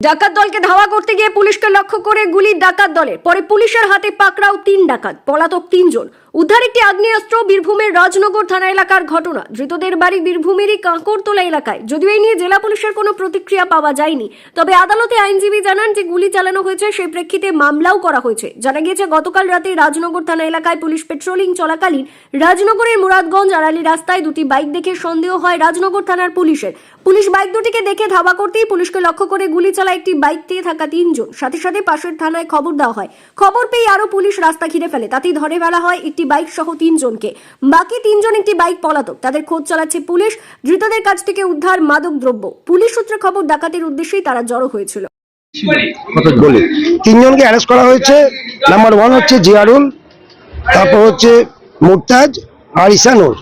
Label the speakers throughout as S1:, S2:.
S1: ডাকাত দলকে ধাওয়া করতে গিয়ে পুলিশকে লক্ষ্য করে গুলি ডাকাত দলের, পরে পুলিশের হাতে পাকড়াও 3 ডাকাত, পলাতক 3 জন। উদ্ধার একটি আগ্নেয়াস্ত্র। বীরভূমের রাজনগর থানা এলাকার ঘটনা। ধৃতদের বাড়ি বীরভূমেরই কাঁকরতলা এলাকায়। যদিও এই নিয়ে জেলা পুলিশের কোনো প্রতিক্রিয়া পাওয়া যায়নি, তবে আদালতে আইনজীবী জানান যে গুলি চালানো হয়েছে, সেই প্রেক্ষিতে মামলাও করা হয়েছে। জানা গিয়েছে গতকাল রাতে রাজনগর থানা এলাকায় পুলিশ পেট্রোলিং চলাকালীন রাজনগরের মুরাদগঞ্জ আড়ালি রাস্তায় দুটি বাইক দেখে সন্দেহ হয় রাজনগর থানার পুলিশের। পুলিশ বাইক দুটিকে দেখে ধাওয়া করতেই পুলিশকে লক্ষ্য করে গুলি চালায় একটি বাইক দিয়ে থাকা 3 জন। সাথে সাথে পাশের থানায় খবর দেওয়া হয়। খবর পেয়ে আরো পুলিশ রাস্তা ঘিরে ফেলে। তাতেই ধরে ফেলা হয় একটি বাইক সহ 3 জনকে। বাকি 3 জন একটি বাইক পলাতক। তাদের খোঁজ চালাচ্ছে পুলিশ। ধৃতদের কাছ থেকে উদ্ধার মাদক দ্রব্য। পুলিশ সূত্রে খবর, ডাকাতির উদ্দেশ্যেই তারা জড়ো হয়েছিল।
S2: 3 জনকে অ্যারেস্ট করা হয়েছে। নাম্বার 1 হচ্ছে জিয়ারুল, তারপর হচ্ছে মুরতাজ আর ইসানুর।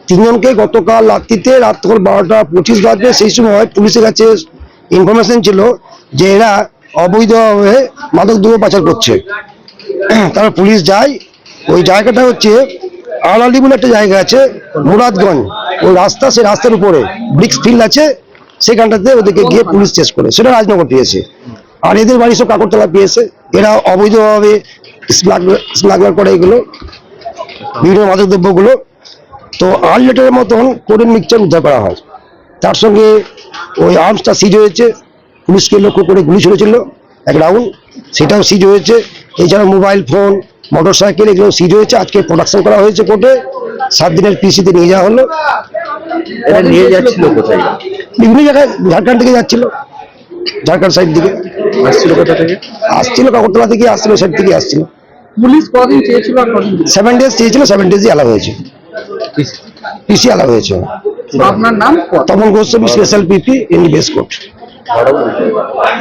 S2: 3 জনকে গতকাল রাত্রিতে, রাত 12:25 বাজে, সেই সময় পুলিশের কাছে ইনফরমেশন ছিল যে এরা অবৈধভাবে মাদক দ্রব্য পাচার করছে। তারপর পুলিশ যায়। ওই জায়গাটা হচ্ছে আলালি বলে একটা জায়গা আছে, মুরাদগঞ্জ। ওই রাস্তা, সেই রাস্তার উপরে ব্রিক্স ফিল্ড আছে, সেখানটাতে ওদেরকে গিয়ে পুলিশ চেস করে। সেটা রাজনগর পেয়েছে। আর এদের বাড়ি সব কাকরতলা পেয়েছে। এরা অবৈধভাবে স্মাগলার করে এগুলো, বিভিন্ন মাদক দ্রব্যগুলো। তো 8 লিটারের মতন কোডেন মিক্সচার উদ্ধার করা হয়। তার সঙ্গে ওই আর্মসটা সিজ হয়েছে। পুলিশকে লক্ষ্য করে গুলি ছুড়েছিল 1 রাউন্ড, সেটাও সিজ হয়েছে। এছাড়া মোবাইল ফোন, মোটরসাইকেল, এগুলো সিজ হয়েছে। আজকে প্রোডাকশন করা হয়েছে কোর্টে। 7 দিনের পিসিতে নিয়ে যাওয়া হলো।
S3: এটা নিয়ে যাচ্ছিল কোথায়?
S2: বিভিন্ন জায়গায়, ঝাড়খণ্ড থেকে যাচ্ছিল, ঝাড়খণ্ড সাইড থেকে
S3: আসছিল কোথা থেকে?
S2: আসছিল, কাকরতলা থেকে আসছিল, সাইড থেকে আসছিল।
S3: পুলিশ কদিন চেয়েছিল আর কদিন?
S2: 7 ডেজ চেয়েছিল, 7 ডেজই অ্যালাউ হয়েছে, পিসি অ্যালাউ হয়েছে।
S3: আপনার নাম?
S2: Tapan Goswami, special PP, in base court.